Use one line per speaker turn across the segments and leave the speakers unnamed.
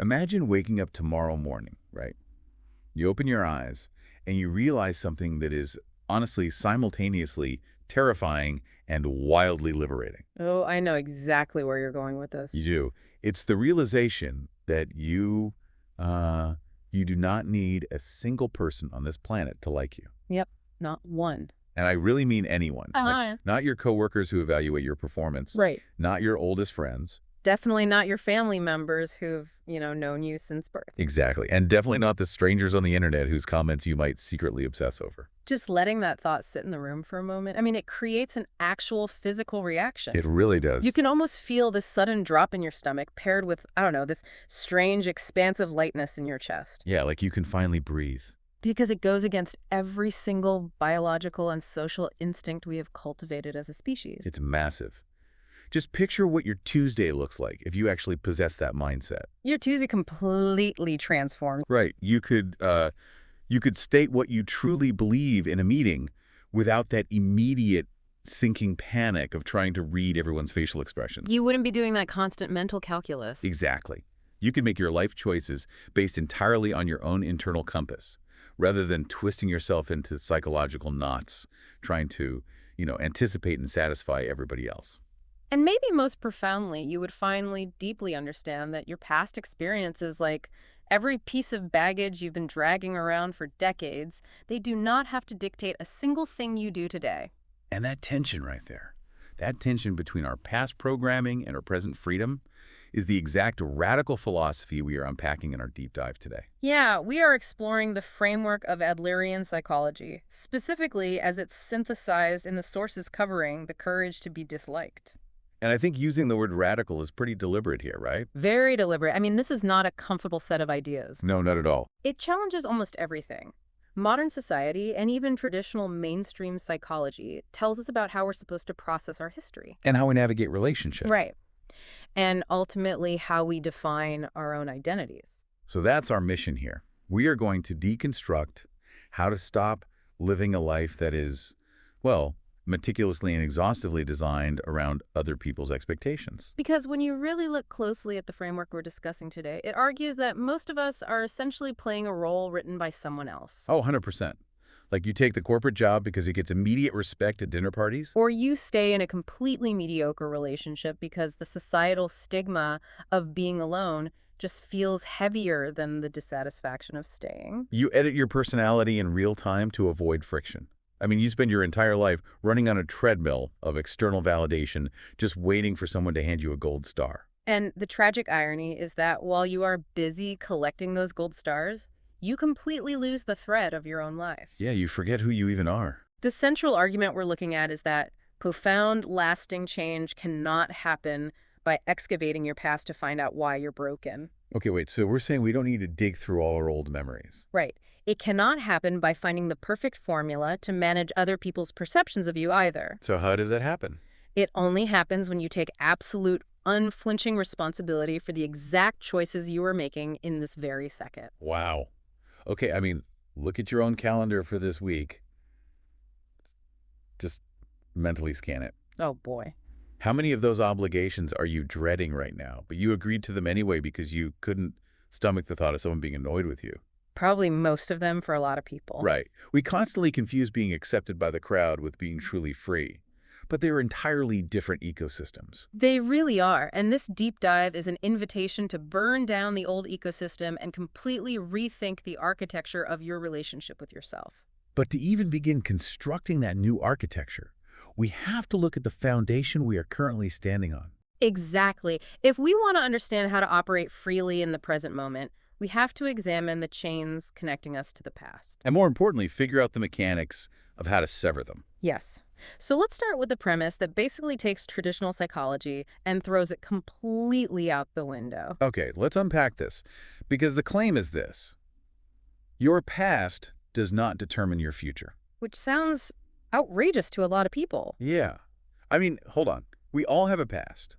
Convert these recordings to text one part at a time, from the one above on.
Imagine waking up tomorrow morning, right? You open your eyes and you realize something that is honestly simultaneously terrifying and wildly liberating.
Oh, I know exactly where you're going with
You
this.
do. It's the realization that you do not need a single person on this planet to like you.
Yep, not one.
And I really mean anyone. Like,
Uh-huh.
not your coworkers who evaluate your performance,
Right.
not your oldest friends.
Definitely not your family members who've, known you since birth.
Exactly. And definitely not the strangers on the internet whose comments you might secretly obsess over.
Just letting that thought sit in the room for a moment, I mean, it creates an actual physical reaction.
It really does.
You can almost feel this sudden drop in your stomach paired with, I don't know, this strange, expansive lightness in your chest.
Yeah, like you can finally breathe.
Because it goes against every single biological and social instinct we have cultivated as a species.
It's massive. Just picture what your Tuesday looks like if you actually possess that mindset.
Your Tuesday completely transformed.
Right. You could state what you truly believe in a meeting without that immediate sinking panic of trying to read everyone's facial expressions.
You wouldn't be doing that constant mental calculus.
Exactly. You can make your life choices based entirely on your own internal compass, rather than twisting yourself into psychological knots, trying to, anticipate and satisfy everybody else.
And maybe most profoundly, you would finally deeply understand that your past experiences, like every piece of baggage you've been dragging around for decades, they do not have to dictate a single thing you do today.
And that tension right there, that tension between our past programming and our present freedom, is the exact radical philosophy we are unpacking in our deep dive today.
Yeah, we are exploring the framework of Adlerian psychology, specifically as it's synthesized in the sources covering the courage to be disliked.
And I think using the word radical is pretty deliberate here, right?
Very deliberate. I mean, this is not a comfortable set of ideas.
No, not at all.
It challenges almost everything. Modern society, and even traditional mainstream psychology, tells us about how we're supposed to process our history.
And how we navigate relationships.
Right. And ultimately, how we define our own identities.
So that's our mission here. We are going to deconstruct how to stop living a life that is, well, meticulously and exhaustively designed around other people's expectations.
Because when you really look closely at the framework we're discussing today, it argues that most of us are essentially playing a role written by someone else.
Oh, 100%. Like you take the corporate job because it gets immediate respect at dinner parties?
Or you stay in a completely mediocre relationship because the societal stigma of being alone just feels heavier than the dissatisfaction of staying.
You edit your personality in real time to avoid friction. I mean, you spend your entire life running on a treadmill of external validation, just waiting for someone to hand you a gold star.
And the tragic irony is that while you are busy collecting those gold stars, you completely lose the thread of your own life.
Yeah, you forget who you even are.
The central argument we're looking at is that profound, lasting change cannot happen by excavating your past to find out why you're broken.
Okay, wait, so we're saying we don't need to dig through all our old memories.
Right. It cannot happen by finding the perfect formula to manage other people's perceptions of you either.
So how does that happen?
It only happens when you take absolute, unflinching responsibility for the exact choices you are making in this very second.
Wow. Okay, I mean, look at your own calendar for this week. Just mentally scan it.
Oh, boy.
How many of those obligations are you dreading right now, but you agreed to them anyway because you couldn't stomach the thought of someone being annoyed with you?
Probably most of them for a lot of people.
Right. We constantly confuse being accepted by the crowd with being truly free, but they're entirely different ecosystems.
They really are, and this deep dive is an invitation to burn down the old ecosystem and completely rethink the architecture of your relationship with yourself.
But to even begin constructing that new architecture, we have to look at the foundation we are currently standing on.
Exactly. If we want to understand how to operate freely in the present moment, we have to examine the chains connecting us to the past.
And more importantly, figure out the mechanics of how to sever them.
Yes. So let's start with the premise that basically takes traditional psychology and throws it completely out the window.
Okay, let's unpack this, because the claim is this: your past does not determine your future.
Which sounds outrageous to a lot of people.
Yeah. I mean, hold on. We all have a past.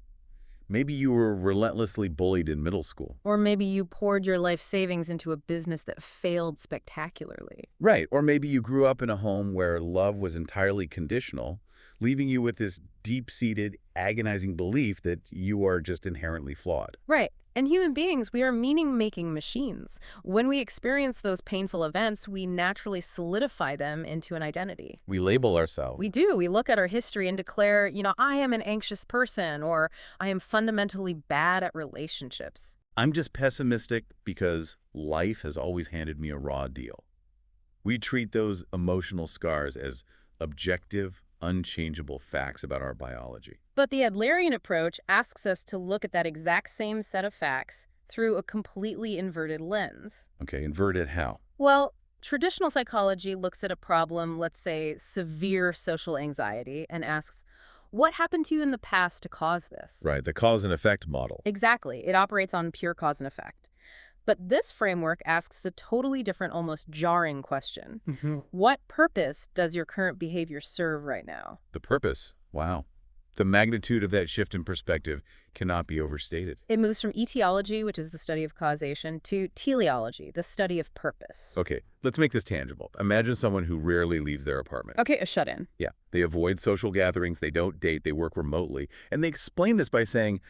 Maybe you were relentlessly bullied in middle school.
Or maybe you poured your life savings into a business that failed spectacularly.
Right. Or maybe you grew up in a home where love was entirely conditional, leaving you with this deep-seated, agonizing belief that you are just inherently flawed.
Right. And human beings, we are meaning-making machines. When we experience those painful events, we naturally solidify them into an identity.
We label ourselves.
We do. We look at our history and declare, I am an anxious person, or I am fundamentally bad at relationships.
I'm just pessimistic because life has always handed me a raw deal. We treat those emotional scars as objective, unchangeable facts about our biology.
But the Adlerian approach asks us to look at that exact same set of facts through a completely inverted lens.
Okay, inverted how?
Well, traditional psychology looks at a problem, let's say severe social anxiety, and asks, what happened to you in the past to cause this?
Right, the cause and effect model.
Exactly. It operates on pure cause and effect. But this framework asks a totally different, almost jarring question. What purpose does your current behavior serve right now?
The purpose, wow. The magnitude of that shift in perspective cannot be overstated.
It moves from etiology, which is the study of causation, to teleology, the study of purpose.
Okay, let's make this tangible. Imagine someone who rarely leaves their apartment.
Okay, a shut-in.
Yeah, they avoid social gatherings, they don't date, they work remotely. And they explain this by saying,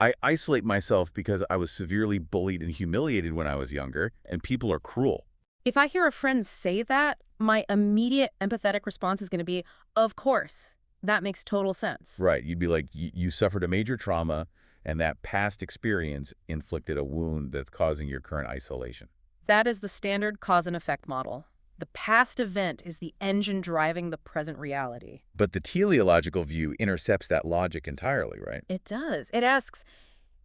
I isolate myself because I was severely bullied and humiliated when I was younger, and people are cruel.
If I hear a friend say that, my immediate empathetic response is going to be, of course. That makes total sense.
Right, you'd be like, you suffered a major trauma, and that past experience inflicted a wound that's causing your current isolation.
That is the standard cause and effect model. The past event is the engine driving the present reality.
But the teleological view intercepts that logic entirely, right?
It does. It asks,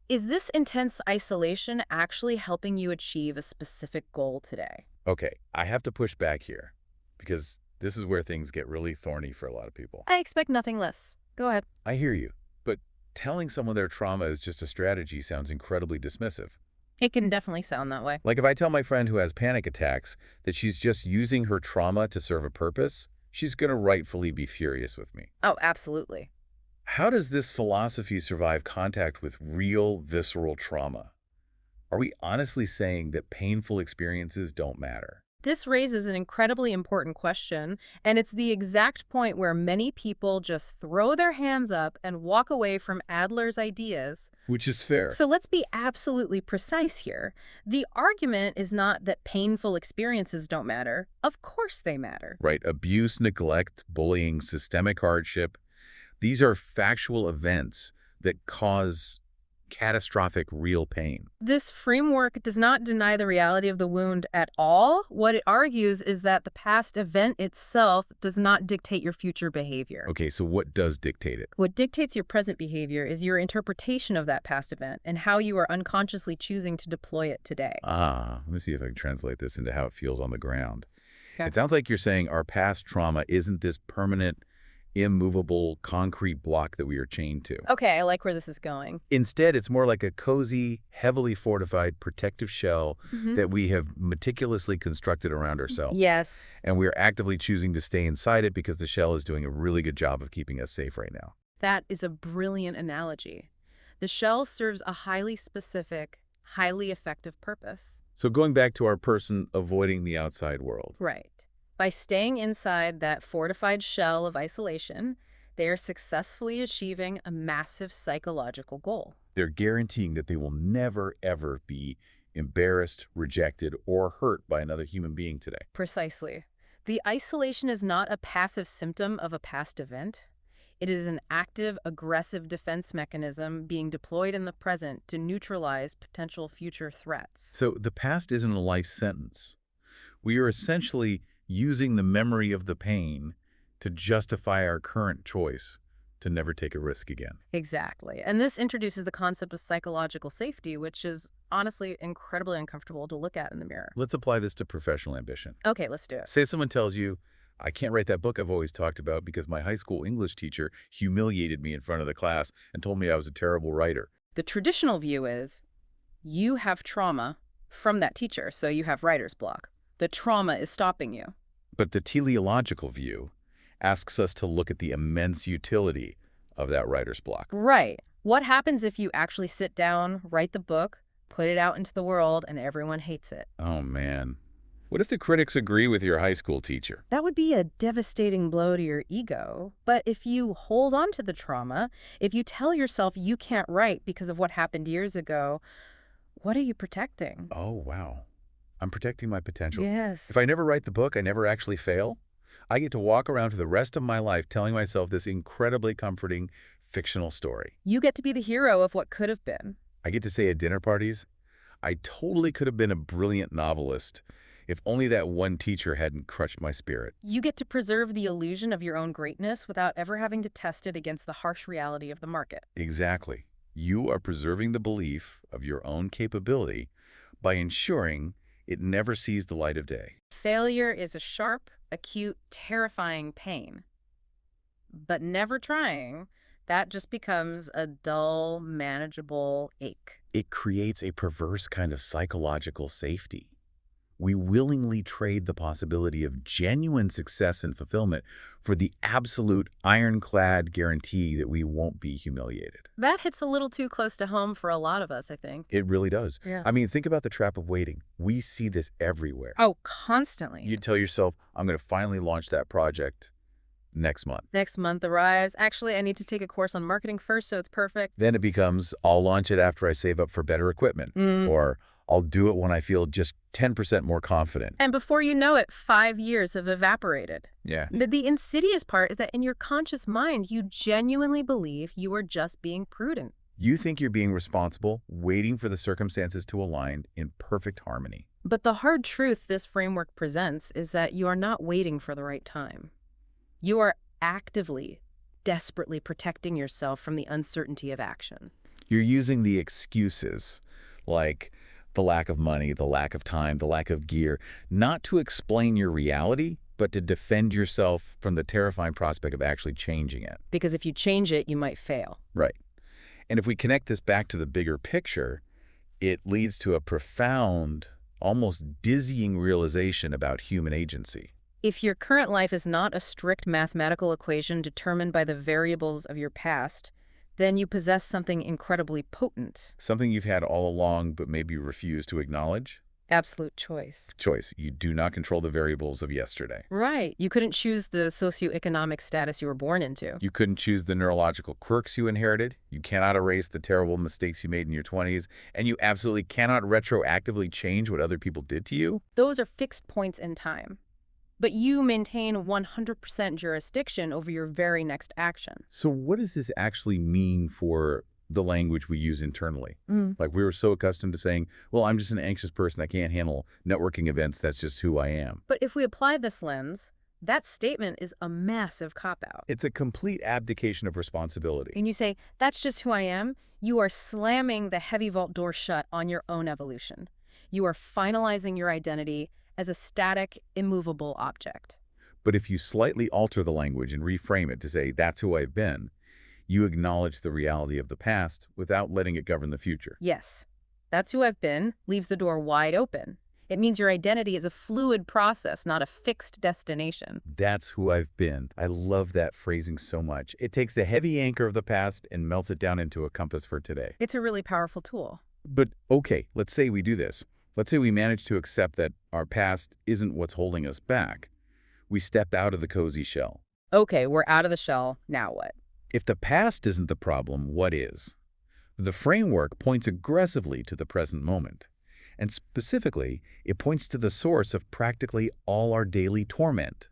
is this intense isolation actually helping you achieve a specific goal today?
Okay, I have to push back here, because this is where things get really thorny for a lot of people.
I expect nothing less. Go ahead.
I hear you, but telling someone their trauma is just a strategy sounds incredibly dismissive.
It can definitely sound that way.
Like if I tell my friend who has panic attacks that she's just using her trauma to serve a purpose, she's going to rightfully be furious with me.
Oh, absolutely.
How does this philosophy survive contact with real, visceral trauma? Are we honestly saying that painful experiences don't matter?
This raises an incredibly important question, and it's the exact point where many people just throw their hands up and walk away from Adler's ideas.
Which is fair.
So let's be absolutely precise here. The argument is not that painful experiences don't matter. Of course they matter.
Right. Abuse, neglect, bullying, systemic hardship. These are factual events that cause catastrophic real pain.
This framework does not deny the reality of the wound at all. What it argues is that the past event itself does not dictate your future behavior.
Okay, so what does dictate it?
What dictates your present behavior is your interpretation of that past event and how you are unconsciously choosing to deploy it today.
Let me see if I can translate this into how it feels on the ground.
Okay.
It sounds like you're saying our past trauma isn't this permanent, immovable, concrete block that we are chained to.
Okay, I like where this is going.
Instead, it's more like a cozy, heavily fortified protective shell that we have meticulously constructed around ourselves.
Yes.
And we're actively choosing to stay inside it because the shell is doing a really good job of keeping us safe right now.
That is a brilliant analogy. The shell serves a highly specific, highly effective purpose.
So going back to our person avoiding the outside world.
Right. By staying inside that fortified shell of isolation, they are successfully achieving a massive psychological goal.
They're guaranteeing that they will never, ever be embarrassed, rejected, or hurt by another human being today.
Precisely. The isolation is not a passive symptom of a past event. It is an active, aggressive defense mechanism being deployed in the present to neutralize potential future threats.
So the past isn't a life sentence. We are essentially using the memory of the pain to justify our current choice to never take a risk again.
Exactly. And this introduces the concept of psychological safety, which is honestly incredibly uncomfortable to look at in the mirror.
Let's apply this to professional ambition.
Okay, let's do it.
Say someone tells you, I can't write that book I've always talked about because my high school English teacher humiliated me in front of the class and told me I was a terrible writer.
The traditional view is you have trauma from that teacher, so you have writer's block. The trauma is stopping you.
But the teleological view asks us to look at the immense utility of that writer's block.
Right. What happens if you actually sit down, write the book, put it out into the world, and everyone hates it?
Oh, man. What if the critics agree with your high school teacher?
That would be a devastating blow to your ego. But if you hold on to the trauma, if you tell yourself you can't write because of what happened years ago, What are you protecting?
Oh, wow. I'm protecting my potential.
Yes.
If I never write the book, I never actually fail. I get to walk around for the rest of my life telling myself this incredibly comforting fictional story.
You get to be the hero of what could have been.
I get to say at dinner parties, I totally could have been a brilliant novelist if only that one teacher hadn't crushed my spirit.
You get to preserve the illusion of your own greatness without ever having to test it against the harsh reality of the market.
Exactly. You are preserving the belief of your own capability by ensuring it never sees the light of day.
Failure is a sharp, acute, terrifying pain. But never trying, that just becomes a dull, manageable ache.
It creates a perverse kind of psychological safety. We willingly trade the possibility of genuine success and fulfillment for the absolute ironclad guarantee that we won't be humiliated.
That hits a little too close to home for a lot of us, I think.
It really does.
Yeah.
I mean, think about the trap of waiting. We see this everywhere.
Oh, constantly.
You tell yourself, I'm going to finally launch that project next month.
Next month arrives. Actually, I need to take a course on marketing first, so it's perfect.
Then it becomes, I'll launch it after I save up for better equipment. Or I'll do it when I feel just 10% more confident.
And before you know it, 5 years have evaporated.
Yeah.
The insidious part is that in your conscious mind, you genuinely believe you are just being prudent.
You think you're being responsible, waiting for the circumstances to align in perfect harmony.
But the hard truth this framework presents is that you are not waiting for the right time. You are actively, desperately protecting yourself from the uncertainty of action.
You're using the excuses, like the lack of money, the lack of time, the lack of gear, not to explain your reality, but to defend yourself from the terrifying prospect of actually changing it.
Because if you change it, you might fail.
Right. And if we connect this back to the bigger picture, it leads to a profound, almost dizzying realization about human agency.
If your current life is not a strict mathematical equation determined by the variables of your past, then you possess something incredibly potent.
Something you've had all along but maybe refuse to acknowledge?
Absolute choice.
Choice. You do not control the variables of yesterday.
Right. You couldn't choose the socioeconomic status you were born into.
You couldn't choose the neurological quirks you inherited. You cannot erase the terrible mistakes you made in your 20s. And you absolutely cannot retroactively change what other people did to you.
Those are fixed points in time. But you maintain 100% jurisdiction over your very next action.
So what does this actually mean for the language we use internally? Like, we were so accustomed to saying, well, I'm just an anxious person. I can't handle networking events. That's just who I am.
But if we apply this lens, that statement is a massive cop-out.
It's a complete abdication of responsibility.
When you say, that's just who I am, you are slamming the heavy vault door shut on your own evolution. You are finalizing your identity as a static, immovable object.
But if you slightly alter the language and reframe it to say, that's who I've been, you acknowledge the reality of the past without letting it govern the future.
Yes, that's who I've been leaves the door wide open. It means your identity is a fluid process, not a fixed destination.
That's who I've been. I love that phrasing so much. It takes the heavy anchor of the past and melts it down into a compass for today.
It's a really powerful tool.
But okay, let's say we do this. Let's say we manage to accept that our past isn't what's holding us back. We stepped out of the cozy shell.
Okay, we're out of the shell. Now what?
If the past isn't the problem, what is? The framework points aggressively to the present moment. And specifically, it points to the source of practically all our daily torment,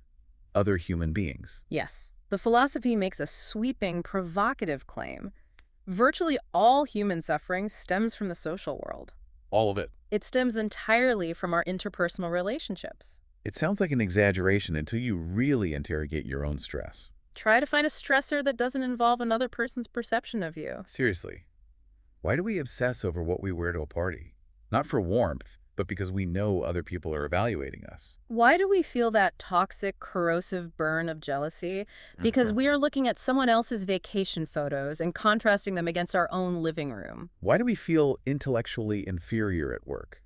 other human beings.
Yes. The philosophy makes a sweeping, provocative claim. Virtually all human suffering stems from the social world.
All of it.
It stems entirely from our interpersonal relationships.
It sounds like an exaggeration until you really interrogate your own stress.
Try to find a stressor that doesn't involve another person's perception of you.
Seriously, why do we obsess over what we wear to a party? Not for warmth, but because we know other people are evaluating us.
Why do we feel that toxic, corrosive burn of jealousy? Because we are looking at someone else's vacation photos and contrasting them against our own living room.
Why do we feel intellectually inferior at work?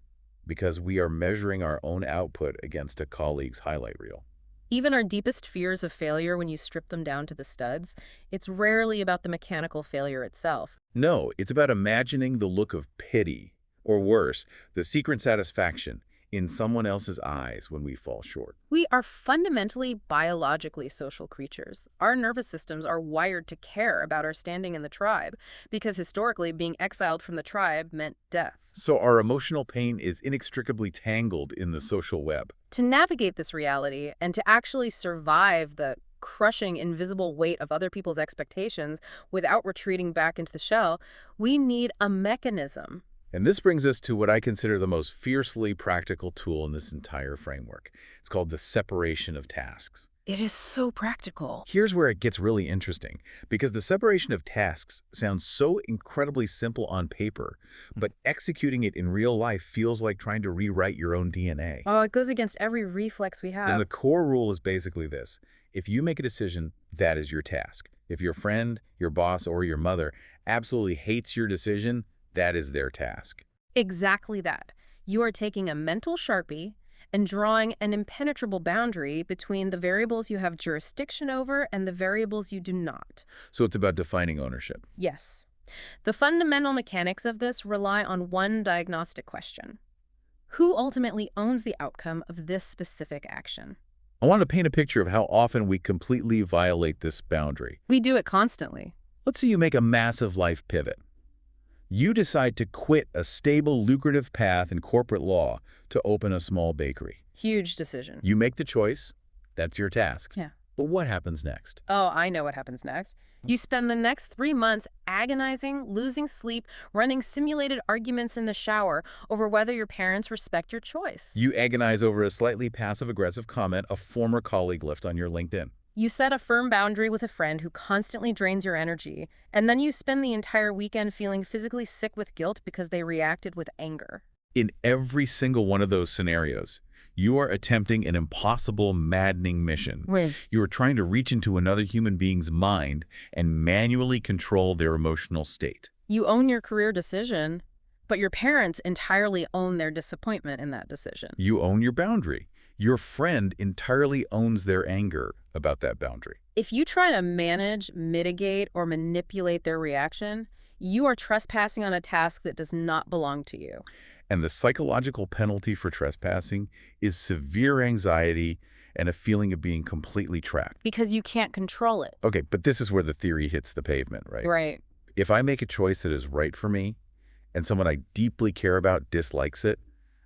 Because we are measuring our own output against a colleague's highlight reel.
Even our deepest fears of failure, when you strip them down to the studs, it's rarely about the mechanical failure itself.
No, it's about imagining the look of pity, or worse, the secret satisfaction, in someone else's eyes when we fall short.
We are fundamentally biologically social creatures. Our nervous systems are wired to care about our standing in the tribe, because historically being exiled from the tribe meant death.
So our emotional pain is inextricably tangled in the social web.
To navigate this reality and to actually survive the crushing invisible weight of other people's expectations without retreating back into the shell, we need a mechanism.
And this brings us to what I consider the most fiercely practical tool in this entire framework. It's called the separation of tasks.
It is so practical.
Here's where it gets really interesting, because the separation of tasks sounds so incredibly simple on paper, but executing it in real life feels like trying to rewrite your own DNA.
Oh, it goes against every reflex we have.
And the core rule is basically this. If you make a decision, that is your task. If your friend, your boss, or your mother absolutely hates your decision, that is their task.
Exactly that. You are taking a mental Sharpie and drawing an impenetrable boundary between the variables you have jurisdiction over and the variables you do not.
So it's about defining ownership.
Yes. The fundamental mechanics of this rely on one diagnostic question. Who ultimately owns the outcome of this specific action?
I want to paint a picture of how often we completely violate this boundary.
We do it constantly.
Let's say you make a massive life pivot. You decide to quit a stable, lucrative path in corporate law to open a small bakery.
Huge decision.
You make the choice. That's your task.
Yeah.
But what happens next?
Oh, I know what happens next. You spend the next 3 months agonizing, losing sleep, running simulated arguments in the shower over whether your parents respect your choice.
You agonize over a slightly passive-aggressive comment a former colleague left on your LinkedIn.
You set a firm boundary with a friend who constantly drains your energy, and then you spend the entire weekend feeling physically sick with guilt because they reacted with anger.
In every single one of those scenarios, you are attempting an impossible, maddening mission.
Right.
You are trying to reach into another human being's mind and manually control their emotional state.
You own your career decision, but your parents entirely own their disappointment in that decision.
You own your boundary. Your friend entirely owns their anger about that boundary.
If you try to manage, mitigate, or manipulate their reaction, you are trespassing on a task that does not belong to you.
And the psychological penalty for trespassing is severe anxiety and a feeling of being completely trapped.
Because you can't control it.
Okay, but this is where the theory hits the pavement, right?
Right.
If I make a choice that is right for me and someone I deeply care about dislikes it,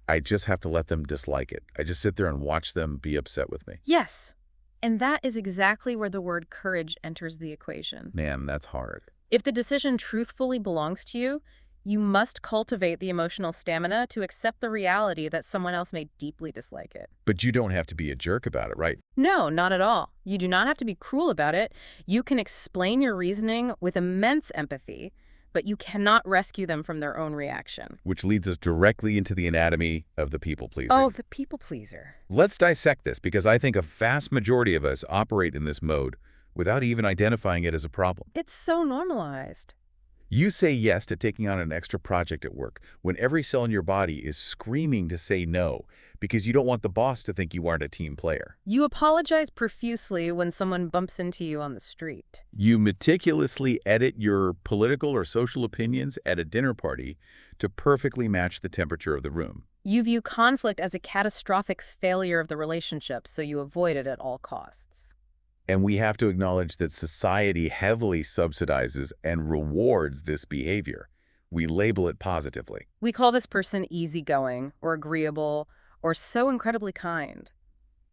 I just have to let them dislike it. I just sit there and watch them be upset with me.
Yes. And that is exactly where the word courage enters the equation.
Man, that's hard.
If the decision truthfully belongs to you, you must cultivate the emotional stamina to accept the reality that someone else may deeply dislike it.
But you don't have to be a jerk about it, right?
No, not at all. You do not have to be cruel about it. You can explain your reasoning with immense empathy, but you cannot rescue them from their own reaction.
Which leads us directly into the anatomy of the people pleaser.
Oh, the people pleaser.
Let's dissect this, because I think a vast majority of us operate in this mode without even identifying it as a problem.
It's so normalized.
You say yes to taking on an extra project at work when every cell in your body is screaming to say no because you don't want the boss to think you aren't a team player.
You apologize profusely when someone bumps into you on the street.
You meticulously edit your political or social opinions at a dinner party to perfectly match the temperature of the room.
You view conflict as a catastrophic failure of the relationship, so you avoid it at all costs.
And we have to acknowledge that society heavily subsidizes and rewards this behavior. We label it positively.
We call this person easygoing or agreeable or so incredibly kind.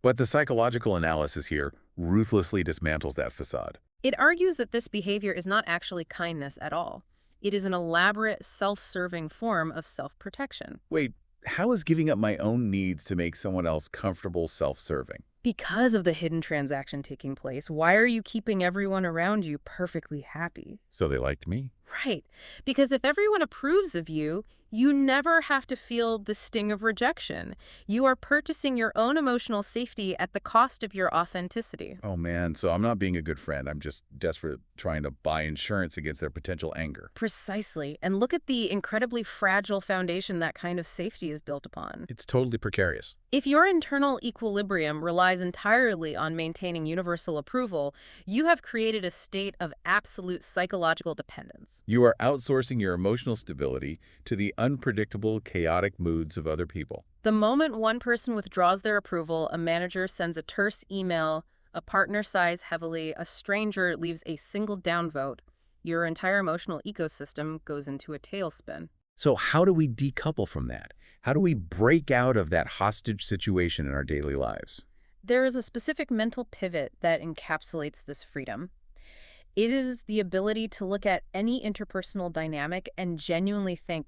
But the psychological analysis here ruthlessly dismantles that facade.
It argues that this behavior is not actually kindness at all. It is an elaborate, self-serving form of self-protection.
Wait, how is giving up my own needs to make someone else comfortable self-serving?
Because of the hidden transaction taking place, why are you keeping everyone around you perfectly happy?
So they liked me?
Right. Because if everyone approves of you, you never have to feel the sting of rejection. You are purchasing your own emotional safety at the cost of your authenticity.
Oh man, so I'm not being a good friend. I'm just desperate trying to buy insurance against their potential anger.
Precisely. And look at the incredibly fragile foundation that kind of safety is built upon.
It's totally precarious.
If your internal equilibrium relies entirely on maintaining universal approval, you have created a state of absolute psychological dependence.
You are outsourcing your emotional stability to the unpredictable, chaotic moods of other people.
The moment one person withdraws their approval, a manager sends a terse email, a partner sighs heavily, a stranger leaves a single downvote, your entire emotional ecosystem goes into a tailspin.
So how do we decouple from that? How do we break out of that hostage situation in our daily lives?
There is a specific mental pivot that encapsulates this freedom. It is the ability to look at any interpersonal dynamic and genuinely think,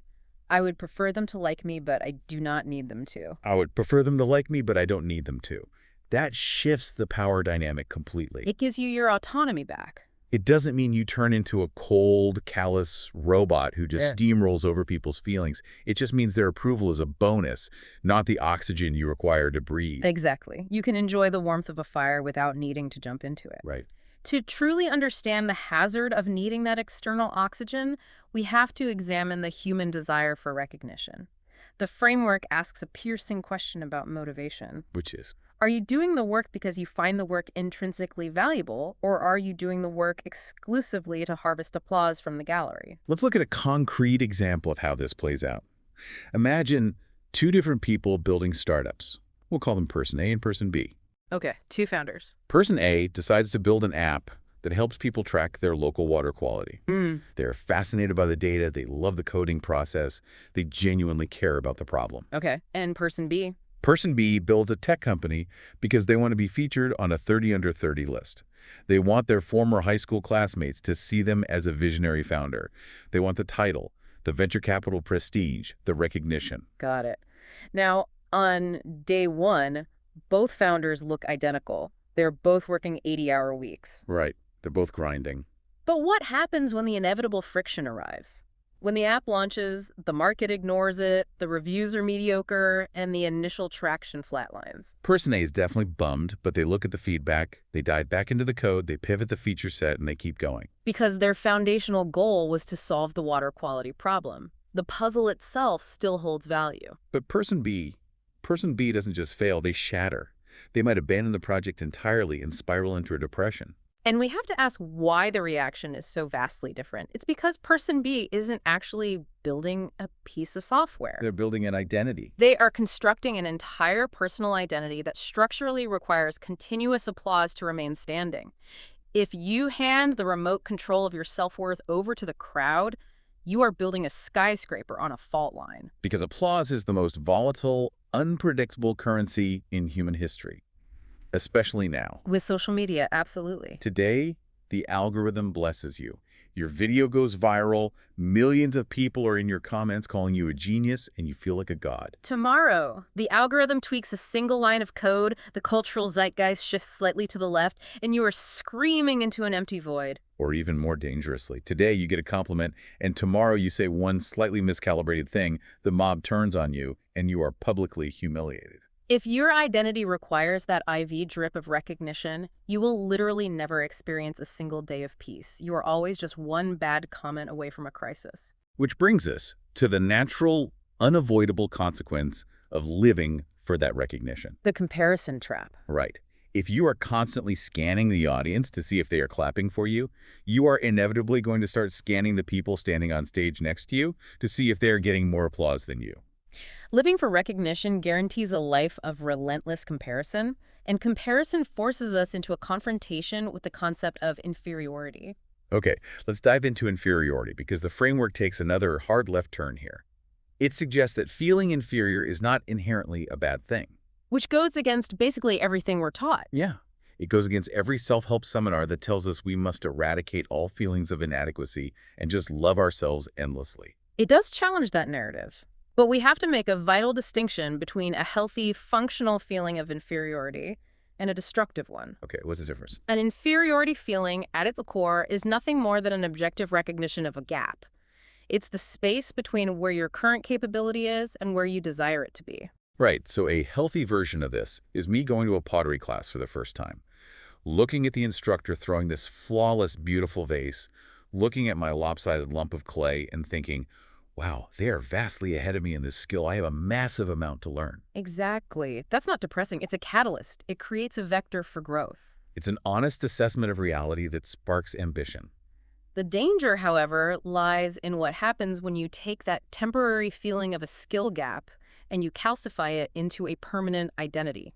I would prefer them to like me, but I do not need them to.
I would prefer them to like me, but I don't need them to. That shifts the power dynamic completely.
It gives you your autonomy back.
It doesn't mean you turn into a cold, callous robot who just steamrolls over people's feelings. It just means their approval is a bonus, not the oxygen you require to breathe.
Exactly. You can enjoy the warmth of a fire without needing to jump into it.
Right.
To truly understand the hazard of needing that external oxygen, we have to examine the human desire for recognition. The framework asks a piercing question about motivation.
Which is?
Are you doing the work because you find the work intrinsically valuable, or are you doing the work exclusively to harvest applause from the gallery?
Let's look at a concrete example of how this plays out. Imagine two different people building startups. We'll call them person A and person B.
Okay, two founders.
Person A decides to build an app that helps people track their local water quality. They're fascinated by the data, they love the coding process, they genuinely care about the problem.
Okay. And person B?
Person B builds a tech company because they want to be featured on a 30 under 30 list. They want their former high school classmates to see them as a visionary founder. They want the title, the venture capital prestige, the recognition.
Got it. Now, on day one, both founders look identical. They're both working 80-hour weeks.
Right. They're both grinding.
But what happens when the inevitable friction arrives? When the app launches, the market ignores it, the reviews are mediocre, and the initial traction flatlines.
Person A is definitely bummed, but they look at the feedback, they dive back into the code, they pivot the feature set, and they keep going.
Because their foundational goal was to solve the water quality problem. The puzzle itself still holds value.
But person B doesn't just fail, they shatter. They might abandon the project entirely and spiral into a depression.
And we have to ask why the reaction is so vastly different. It's because person B isn't actually building a piece of software.
They're building an identity.
They are constructing an entire personal identity that structurally requires continuous applause to remain standing. If you hand the remote control of your self-worth over to the crowd, you are building a skyscraper on a fault line.
Because applause is the most volatile, unpredictable currency in human history. Especially now.
With social media, absolutely.
Today, the algorithm blesses you. Your video goes viral, millions of people are in your comments calling you a genius, and you feel like a god.
Tomorrow, the algorithm tweaks a single line of code, the cultural zeitgeist shifts slightly to the left, and you are screaming into an empty void.
Or even more dangerously, today you get a compliment, and tomorrow you say one slightly miscalibrated thing, the mob turns on you, and you are publicly humiliated.
If your identity requires that IV drip of recognition, you will literally never experience a single day of peace. You are always just one bad comment away from a crisis.
Which brings us to the natural, unavoidable consequence of living for that recognition.
The comparison trap.
Right. If you are constantly scanning the audience to see if they are clapping for you, you are inevitably going to start scanning the people standing on stage next to you to see if they are getting more applause than you.
Living for recognition guarantees a life of relentless comparison, and comparison forces us into a confrontation with the concept of inferiority.
Okay, let's dive into inferiority because the framework takes another hard left turn here. It suggests that feeling inferior is not inherently a bad thing.
Which goes against basically everything we're taught.
Yeah, it goes against every self-help seminar that tells us we must eradicate all feelings of inadequacy and just love ourselves endlessly.
It does challenge that narrative. But we have to make a vital distinction between a healthy, functional feeling of inferiority and a destructive one.
Okay, what's the difference?
An inferiority feeling, at its core, is nothing more than an objective recognition of a gap. It's the space between where your current capability is and where you desire it to be.
Right, so a healthy version of this is me going to a pottery class for the first time, looking at the instructor throwing this flawless, beautiful vase, looking at my lopsided lump of clay and thinking, wow, they are vastly ahead of me in this skill. I have a massive amount to learn.
Exactly. That's not depressing. It's a catalyst. It creates a vector for growth.
It's an honest assessment of reality that sparks ambition.
The danger, however, lies in what happens when you take that temporary feeling of a skill gap and you calcify it into a permanent identity.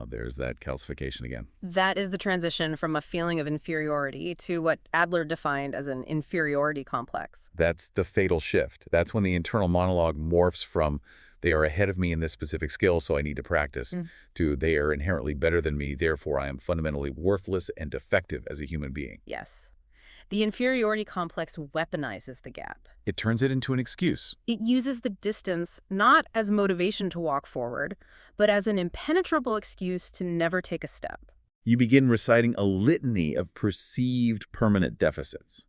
There's that calcification again.
That is the transition from a feeling of inferiority to what Adler defined as an inferiority complex.
That's the fatal shift. That's when the internal monologue morphs from they are ahead of me in this specific skill, so I need to practice, to they are inherently better than me, therefore I am fundamentally worthless and defective as a human being.
Yes. The inferiority complex weaponizes the gap.
It turns it into an excuse.
It uses the distance not as motivation to walk forward, but as an impenetrable excuse to never take a step.
You begin reciting a litany of perceived permanent deficits.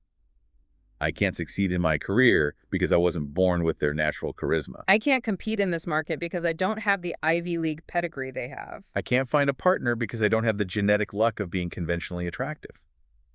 I can't succeed in my career because I wasn't born with their natural charisma.
I can't compete in this market because I don't have the Ivy League pedigree they have.
I can't find a partner because I don't have the genetic luck of being conventionally attractive.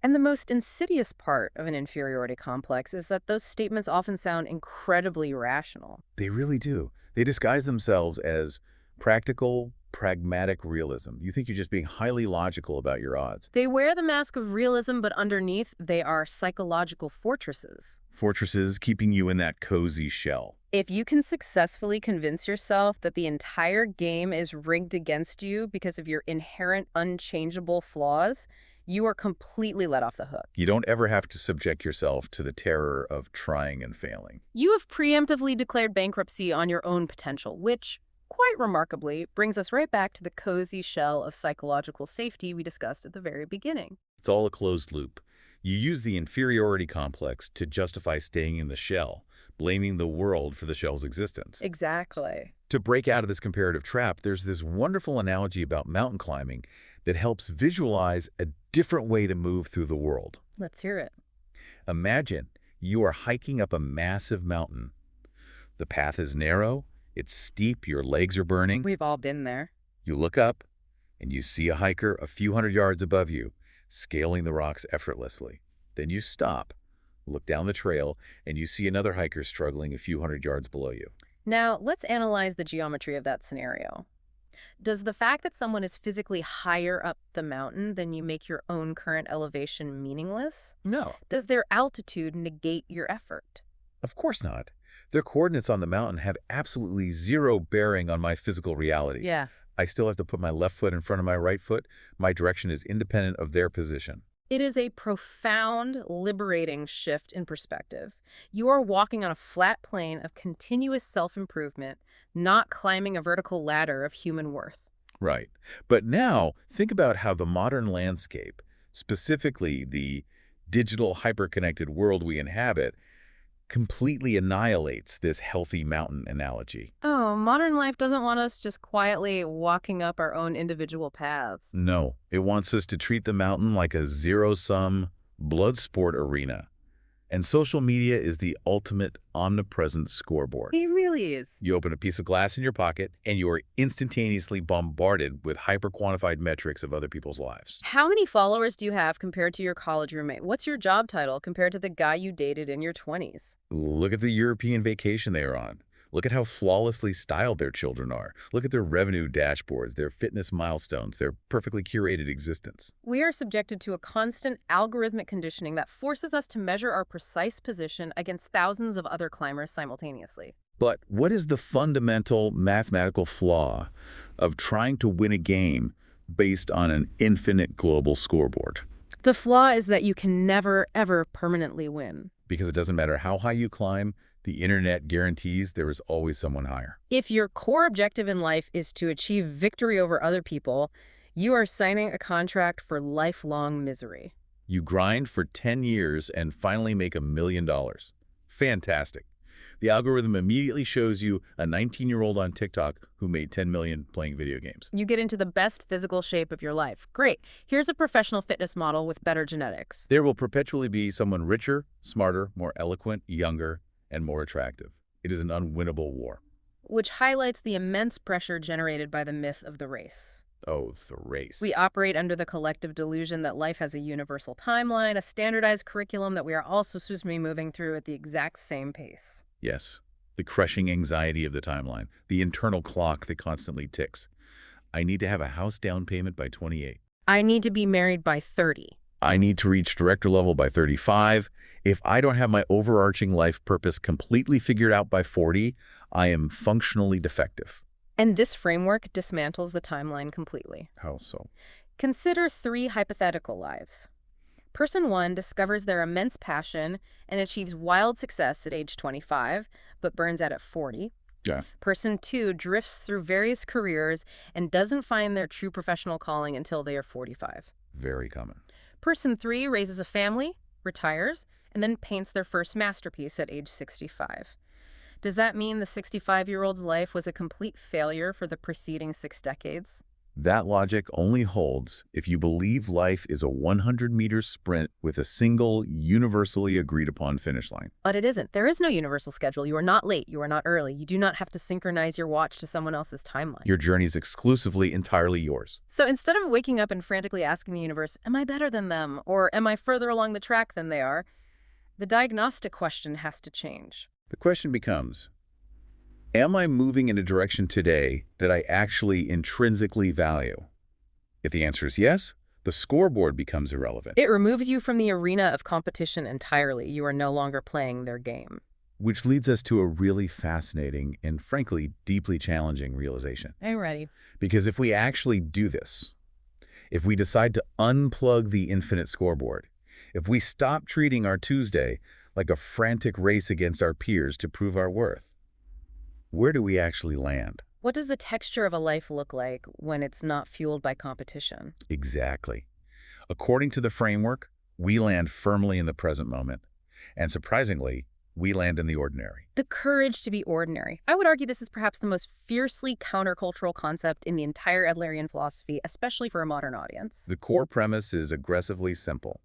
And the most insidious part of an inferiority complex is that those statements often sound incredibly rational.
They really do. They disguise themselves as practical, pragmatic realism. You think you're just being highly logical about your odds.
They wear the mask of realism, but underneath, they are psychological fortresses.
Fortresses keeping you in that cozy shell.
If you can successfully convince yourself that the entire game is rigged against you because of your inherent unchangeable flaws, you are completely let off the hook.
You don't ever have to subject yourself to the terror of trying and failing.
You have preemptively declared bankruptcy on your own potential, which, quite remarkably, brings us right back to the cozy shell of psychological safety we discussed at the very beginning.
It's all a closed loop. You use the inferiority complex to justify staying in the shell, blaming the world for the shell's existence.
Exactly.
To break out of this comparative trap, there's this wonderful analogy about mountain climbing that helps visualize a different way to move through the world.
Let's hear it.
Imagine you are hiking up a massive mountain. The path is narrow, it's steep, your legs are burning.
We've all been there.
You look up, and you see a hiker a few hundred yards above you, scaling the rocks effortlessly. Then you stop, look down the trail, and you see another hiker struggling a few hundred yards below you.
Now, let's analyze the geometry of that scenario. Does the fact that someone is physically higher up the mountain than you make your own current elevation meaningless?
No,
Does their altitude negate your effort?
of course not. Their coordinates on the mountain have absolutely zero bearing on my physical reality.
Yeah.
I still have to put my left foot in front of my right foot. My direction is independent of their position.
It is a profound, liberating shift in perspective. You are walking on a flat plane of continuous self-improvement, not climbing a vertical ladder of human worth.
Right. But now, think about how the modern landscape, specifically the digital hyper-connected world we inhabit, completely annihilates this healthy mountain analogy.
Oh, modern life doesn't want us just quietly walking up our own individual paths.
No, it wants us to treat the mountain like a zero-sum blood sport arena. And social media is the ultimate omnipresent scoreboard.
It really is.
You open a piece of glass in your pocket, and you are instantaneously bombarded with hyper-quantified metrics of other people's lives.
How many followers do you have compared to your college roommate? What's your job title compared to the guy you dated in your 20s?
Look at the European vacation they are on. Look at how flawlessly styled their children are. Look at their revenue dashboards, their fitness milestones, their perfectly curated existence.
We are subjected to a constant algorithmic conditioning that forces us to measure our precise position against thousands of other climbers simultaneously.
But what is the fundamental mathematical flaw of trying to win a game based on an infinite global scoreboard?
The flaw is that you can never, ever permanently win.
Because it doesn't matter how high you climb, the internet guarantees there is always someone higher.
If your core objective in life is to achieve victory over other people, you are signing a contract for lifelong misery.
You grind for 10 years and finally make $1 million. Fantastic. The algorithm immediately shows you a 19-year-old on TikTok who made $10 million playing video games.
You get into the best physical shape of your life. Great. Here's a professional fitness model with better genetics.
There will perpetually be someone richer, smarter, more eloquent, younger, and more attractive. It is an unwinnable war.
Which highlights the immense pressure generated by the myth of the race.
Oh, the race.
We operate under the collective delusion that life has a universal timeline, a standardized curriculum that we are all supposed to be moving through at the exact same pace.
Yes, the crushing anxiety of the timeline, the internal clock that constantly ticks. I need to have a house down payment by 28.
I need to be married by 30.
I need to reach director level by 35. If I don't have my overarching life purpose completely figured out by 40, I am functionally defective.
And this framework dismantles the timeline completely.
How so?
Consider 3 hypothetical lives. Person 1 discovers their immense passion and achieves wild success at age 25, but burns out at 40.
Yeah.
Person 2 drifts through various careers and doesn't find their true professional calling until they are 45.
Very common.
Person 3 raises a family, retires, and then paints their first masterpiece at age 65. Does that mean the 65-year-old's life was a complete failure for the preceding 6 decades?
That logic only holds if you believe life is a 100-meter sprint with a single, universally agreed-upon finish line.
But it isn't. There is no universal schedule. You are not late. You are not early. You do not have to synchronize your watch to someone else's timeline.
Your journey is exclusively, entirely yours.
So instead of waking up and frantically asking the universe, am I better than them? Or am I further along the track than they are? The diagnostic question has to change.
The question becomes, am I moving in a direction today that I actually intrinsically value? If the answer is yes, the scoreboard becomes irrelevant.
It removes you from the arena of competition entirely. You are no longer playing their game.
Which leads us to a really fascinating and, frankly, deeply challenging realization.
I'm ready.
Because if we actually do this, if we decide to unplug the infinite scoreboard, if we stop treating our Tuesday like a frantic race against our peers to prove our worth, where do we actually land?
What does the texture of a life look like when it's not fueled by competition?
Exactly. According to the framework, we land firmly in the present moment. And surprisingly, we land in the ordinary.
The courage to be ordinary. I would argue this is perhaps the most fiercely countercultural concept in the entire Adlerian philosophy, especially for a modern audience.
The core premise is aggressively simple.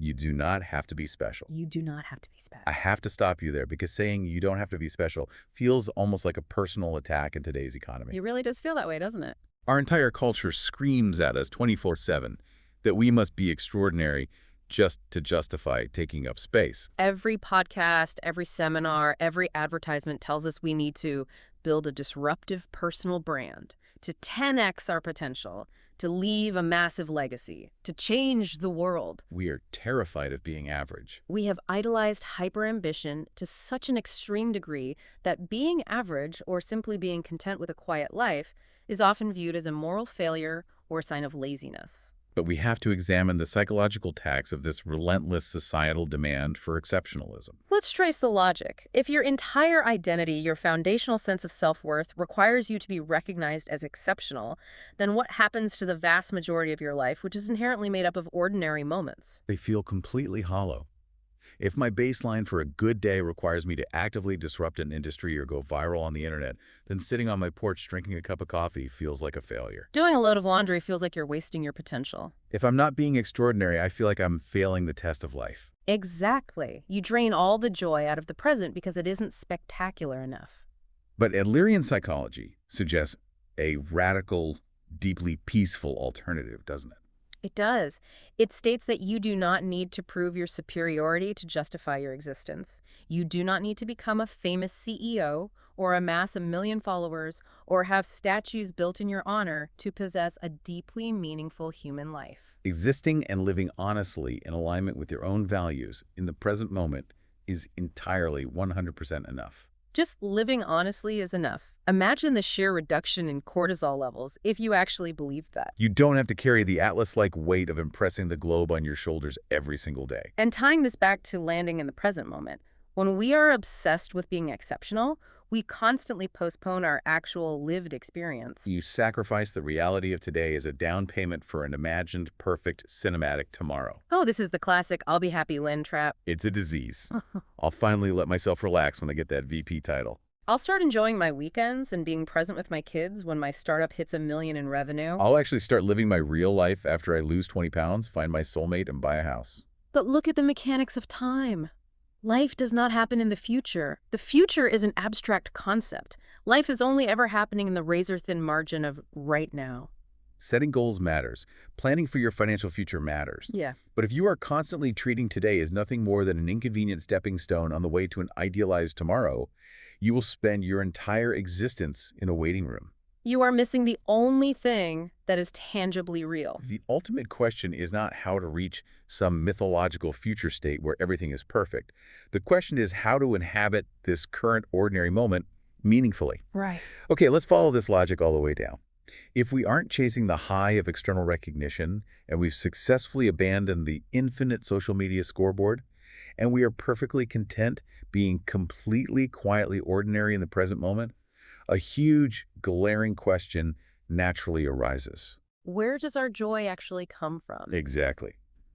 You do not have to be special.
You do not have to be special.
I have to stop you there because saying you don't have to be special feels almost like a personal attack in today's economy.
It really does feel that way, doesn't it?
Our entire culture screams at us 24/7 that we must be extraordinary just to justify taking up space.
Every podcast, every seminar, every advertisement tells us we need to build a disruptive personal brand, to 10x our potential, to leave a massive legacy, to change the world.
We are terrified of being average.
We have idolized hyper-ambition to such an extreme degree that being average, or simply being content with a quiet life, is often viewed as a moral failure or a sign of laziness.
But we have to examine the psychological tax of this relentless societal demand for exceptionalism.
Let's trace the logic. If your entire identity, your foundational sense of self-worth, requires you to be recognized as exceptional, then what happens to the vast majority of your life, which is inherently made up of ordinary moments?
They feel completely hollow. If my baseline for a good day requires me to actively disrupt an industry or go viral on the internet, then sitting on my porch drinking a cup of coffee feels like a failure.
Doing a load of laundry feels like you're wasting your potential.
If I'm not being extraordinary, I feel like I'm failing the test of life.
Exactly. You drain all the joy out of the present because it isn't spectacular enough.
But Adlerian psychology suggests a radical, deeply peaceful alternative, doesn't it?
It does. It states that you do not need to prove your superiority to justify your existence. You do not need to become a famous CEO or amass 1 million followers or have statues built in your honor to possess a deeply meaningful human life.
Existing and living honestly in alignment with your own values in the present moment is entirely 100% enough.
Just living honestly is enough. Imagine the sheer reduction in cortisol levels if you actually believed that.
You don't have to carry the Atlas-like weight of impressing the globe on your shoulders every single day.
And tying this back to landing in the present moment, when we are obsessed with being exceptional, we constantly postpone our actual lived experience.
You sacrifice the reality of today as a down payment for an imagined, perfect, cinematic tomorrow.
Oh, this is the classic I'll be happy when trap.
It's a disease. I'll finally let myself relax when I get that VP title.
I'll start enjoying my weekends and being present with my kids when my startup hits 1 million in revenue.
I'll actually start living my real life after I lose 20 pounds, find my soulmate, and buy a house.
But look at the mechanics of time. Life does not happen in the future. The future is an abstract concept. Life is only ever happening in the razor-thin margin of right now.
Setting goals matters. Planning for your financial future matters.
Yeah.
But if you are constantly treating today as nothing more than an inconvenient stepping stone on the way to an idealized tomorrow, you will spend your entire existence in a waiting room.
You are missing the only thing that is tangibly real.
The ultimate question is not how to reach some mythological future state where everything is perfect. The question is how to inhabit this current ordinary moment meaningfully.
Right.
Okay, let's follow this logic all the way down. If we aren't chasing the high of external recognition and we've successfully abandoned the infinite social media scoreboard, and we are perfectly content being completely quietly ordinary in the present moment, a huge, glaring question naturally arises.
Where does our joy actually come from?
Exactly.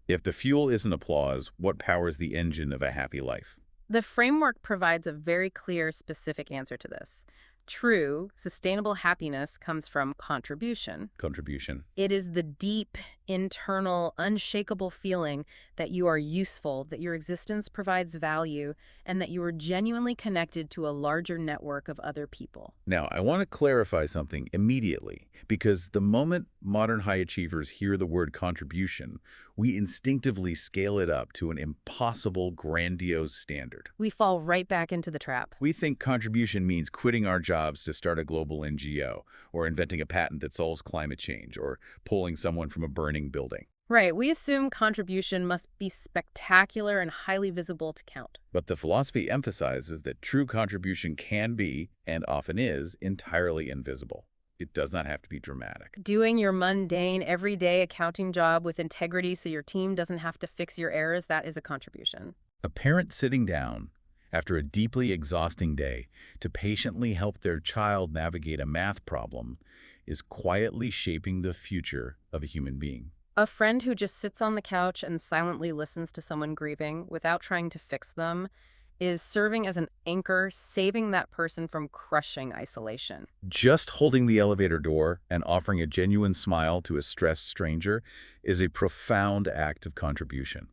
If the fuel isn't applause, what powers the engine of a happy life?
The framework provides a very clear, specific answer to this. True, sustainable happiness comes from contribution.
Contribution.
It is the deep, internal, unshakable feeling that you are useful, that your existence provides value, and that you are genuinely connected to a larger network of other people.
Now, I want to clarify something immediately, because the moment modern high achievers hear the word contribution, we instinctively scale it up to an impossible, grandiose standard.
We fall right back into the trap.
We think contribution means quitting our jobs to start a global NGO, or inventing a patent that solves climate change, or pulling someone from a burning building.
Right, we assume contribution must be spectacular and highly visible to count.
But the philosophy emphasizes that true contribution can be, and often is, entirely invisible. It does not have to be dramatic.
Doing your mundane, everyday accounting job with integrity so your team doesn't have to fix your errors, that is a contribution.
A parent sitting down after a deeply exhausting day to patiently help their child navigate a math problem is quietly shaping the future of a human being.
A friend who just sits on the couch and silently listens to someone grieving without trying to fix them is serving as an anchor, saving that person from crushing isolation.
Just holding the elevator door and offering a genuine smile to a stressed stranger is a profound act of contribution.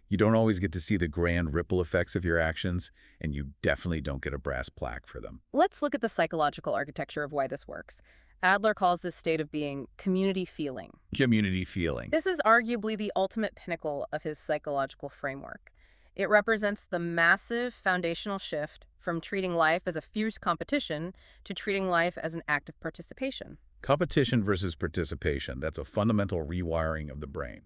You don't always get to see the grand ripple effects of your actions, and you definitely don't get a brass plaque for them.
Let's look at the psychological architecture of why this works. Adler calls this state of being community feeling.
Community feeling.
This is arguably the ultimate pinnacle of his psychological framework. It represents the massive foundational shift from treating life as a fierce competition to treating life as an act of participation.
Competition versus participation. That's a fundamental rewiring of the brain.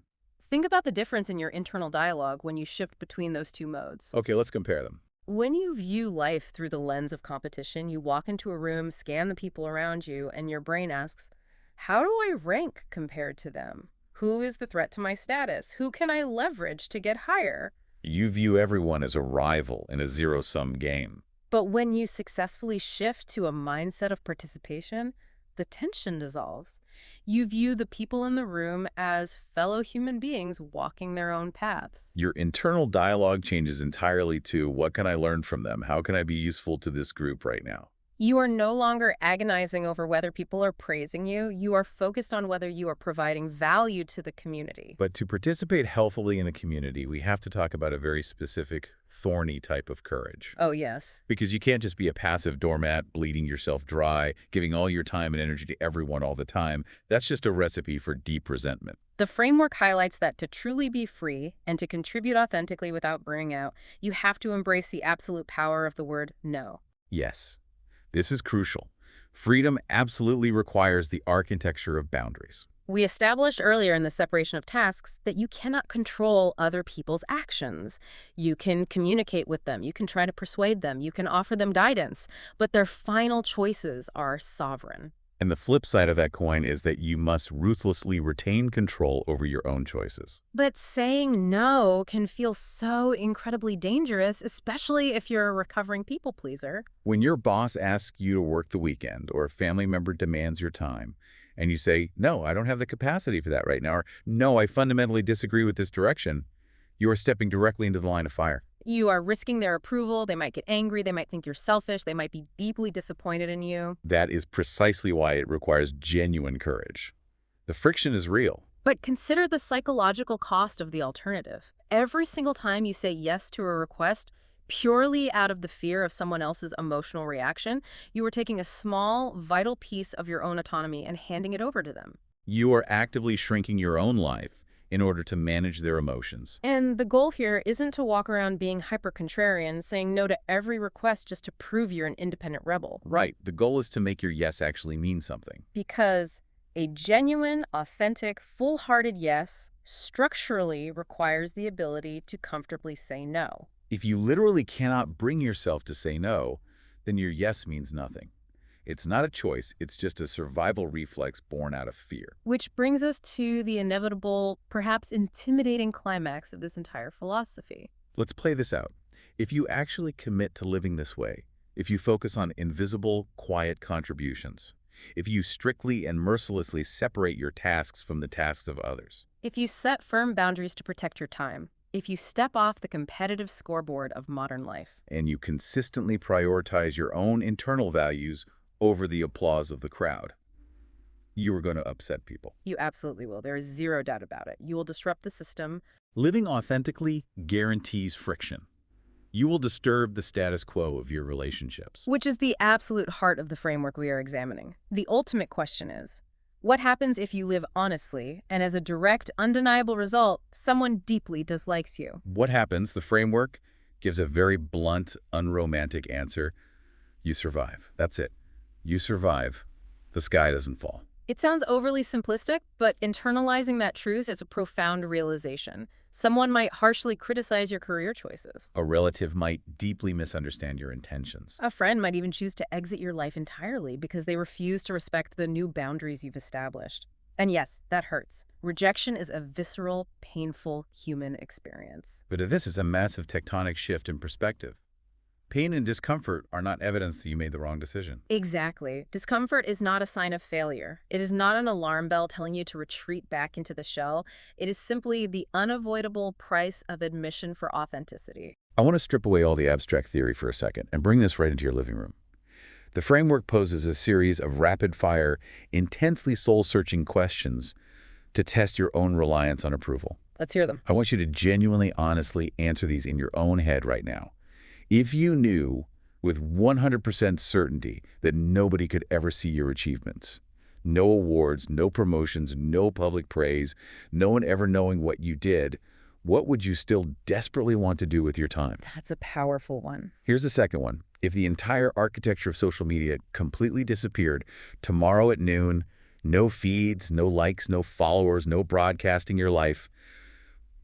Think about the difference in your internal dialogue when you shift between those two modes.
Okay, let's compare them.
When you view life through the lens of competition, you walk into a room, scan the people around you, and your brain asks, how do I rank compared to them? Who is the threat to my status? Who can I leverage to get higher?
You view everyone as a rival in a zero-sum game.
But when you successfully shift to a mindset of participation, the tension dissolves. You view the people in the room as fellow human beings walking their own paths.
Your internal dialogue changes entirely to what can I learn from them? How can I be useful to this group right now?
You are no longer agonizing over whether people are praising you. You are focused on whether you are providing value to the community.
But to participate healthily in a community, we have to talk about a very specific, thorny type of courage.
Oh, yes.
Because you can't just be a passive doormat, bleeding yourself dry, giving all your time and energy to everyone all the time. That's just a recipe for deep resentment.
The framework highlights that to truly be free and to contribute authentically without burning out, you have to embrace the absolute power of the word no.
Yes, this is crucial. Freedom absolutely requires the architecture of boundaries.
We established earlier in the separation of tasks that you cannot control other people's actions. You can communicate with them, you can try to persuade them, you can offer them guidance, but their final choices are sovereign.
And the flip side of that coin is that you must ruthlessly retain control over your own choices.
But saying no can feel so incredibly dangerous, especially if you're a recovering people pleaser.
When your boss asks you to work the weekend or a family member demands your time, and you say, no, I don't have the capacity for that right now, or no, I fundamentally disagree with this direction, you are stepping directly into the line of fire.
You are risking their approval, they might get angry, they might think you're selfish, they might be deeply disappointed in you.
That is precisely why it requires genuine courage. The friction is real.
But consider the psychological cost of the alternative. Every single time you say yes to a request, purely out of the fear of someone else's emotional reaction, you are taking a small, vital piece of your own autonomy and handing it over to them.
You are actively shrinking your own life in order to manage their emotions.
And the goal here isn't to walk around being hyper-contrarian, saying no to every request just to prove you're an independent rebel.
Right. The goal is to make your yes actually mean something.
Because a genuine, authentic, full-hearted yes structurally requires the ability to comfortably say no.
If you literally cannot bring yourself to say no, then your yes means nothing. It's not a choice, it's just a survival reflex born out of fear.
Which brings us to the inevitable, perhaps intimidating climax of this entire philosophy.
Let's play this out. If you actually commit to living this way, if you focus on invisible, quiet contributions, if you strictly and mercilessly separate your tasks from the tasks of others,
If you set firm boundaries to protect your time, if you step off the competitive scoreboard of modern life,
and you consistently prioritize your own internal values over the applause of the crowd, you are going to upset people.
you absolutely will. There is zero doubt about it. You will disrupt the system.
Living authentically guarantees friction. You will disturb the status quo of your relationships.
Which is the absolute heart of the framework we are examining. The ultimate question is, what happens if you live honestly, and as a direct, undeniable result, someone deeply dislikes you?
What happens? The framework gives a very blunt, unromantic answer. You survive. That's it. You survive. The sky doesn't fall.
It sounds overly simplistic, but internalizing that truth is a profound realization. Someone might harshly criticize your career choices.
A relative might deeply misunderstand your intentions.
A friend might even choose to exit your life entirely because they refuse to respect the new boundaries you've established. And yes, that hurts. Rejection is a visceral, painful human experience.
But this is a massive tectonic shift in perspective. Pain and discomfort are not evidence that you made the wrong decision.
Exactly. Discomfort is not a sign of failure. It is not an alarm bell telling you to retreat back into the shell. It is simply the unavoidable price of admission for authenticity.
I want to strip away all the abstract theory for a second and bring this right into your living room. The framework poses a series of rapid-fire, intensely soul-searching questions to test your own reliance on approval.
Let's hear them.
I want you to genuinely, honestly answer these in your own head right now. If you knew with 100% certainty that nobody could ever see your achievements, no awards, no promotions, no public praise, no one ever knowing what you did, what would you still desperately want to do with your time?
That's a powerful one.
Here's the second one. If the entire architecture of social media completely disappeared tomorrow at noon, no feeds, no likes, no followers, no broadcasting your life,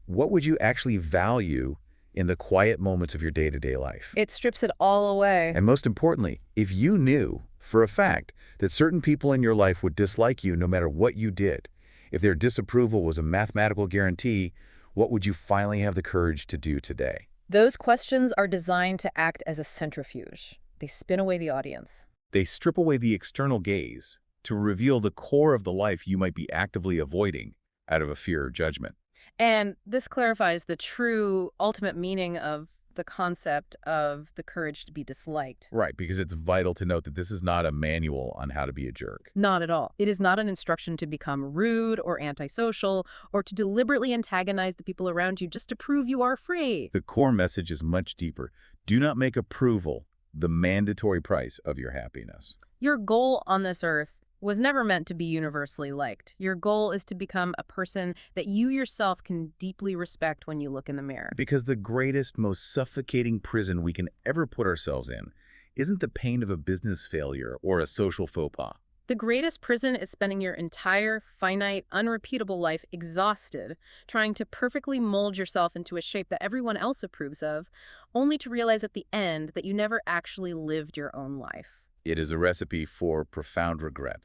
what would you actually value in the quiet moments of your day-to-day life?
It strips it all away.
And most importantly, if you knew for a fact that certain people in your life would dislike you no matter what you did, if their disapproval was a mathematical guarantee, what would you finally have the courage to do today?
Those questions are designed to act as a centrifuge. They spin away the audience.
They strip away the external gaze to reveal the core of the life you might be actively avoiding out of a fear of judgment.
And this clarifies the true ultimate meaning of the concept of the courage to be disliked.
Right, because it's vital to note that this is not a manual on how to be a jerk.
Not at all. It is not an instruction to become rude or antisocial or to deliberately antagonize the people around you just to prove you are free.
The core message is much deeper. Do not make approval the mandatory price of your happiness.
Your goal on this earth was never meant to be universally liked. Your goal is to become a person that you yourself can deeply respect when you look in the mirror.
Because the greatest, most suffocating prison we can ever put ourselves in isn't the pain of a business failure or a social faux pas.
The greatest prison is spending your entire, finite, unrepeatable life exhausted, trying to perfectly mold yourself into a shape that everyone else approves of, only to realize at the end that you never actually lived your own life.
It is a recipe for profound regret.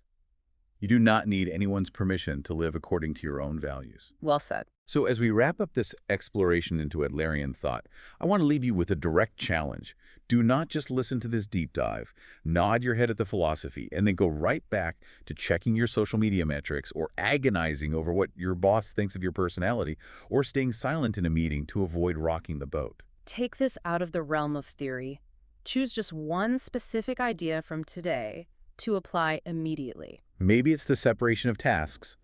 You do not need anyone's permission to live according to your own values.
Well said.
So as we wrap up this exploration into Adlerian thought, I want to leave you with a direct challenge. Do not just listen to this deep dive, nod your head at the philosophy, and then go right back to checking your social media metrics or agonizing over what your boss thinks of your personality or staying silent in a meeting to avoid rocking the boat.
Take this out of the realm of theory. Choose just one specific idea from today to apply immediately.
Maybe it's the separation of tasks.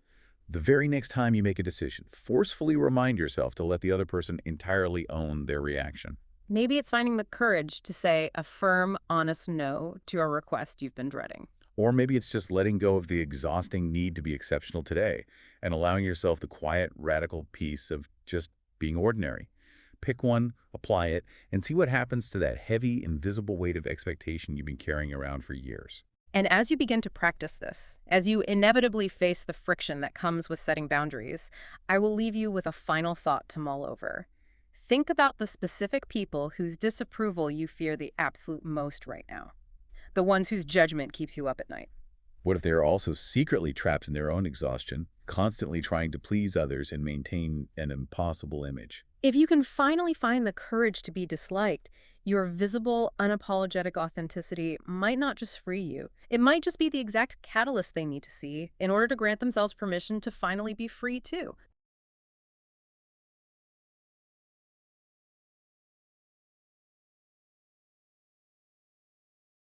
The very next time you make a decision, forcefully remind yourself to let the other person entirely own their reaction.
Maybe it's finding the courage to say a firm, honest no to a request you've been dreading.
Or maybe it's just letting go of the exhausting need to be exceptional today and allowing yourself the quiet, radical peace of just being ordinary. Pick one, apply it, and see what happens to that heavy, invisible weight of expectation you've been carrying around for years.
And as you begin to practice this, as you inevitably face the friction that comes with setting boundaries, I will leave you with a final thought to mull over. Think about the specific people whose disapproval you fear the absolute most right now, the ones whose judgment keeps you up at night.
What if they're also secretly trapped in their own exhaustion, constantly trying to please others and maintain an impossible image?
If you can finally find the courage to be disliked, your visible, unapologetic authenticity might not just free you. It might just be the exact catalyst they need to see in order to grant themselves permission to finally be free too.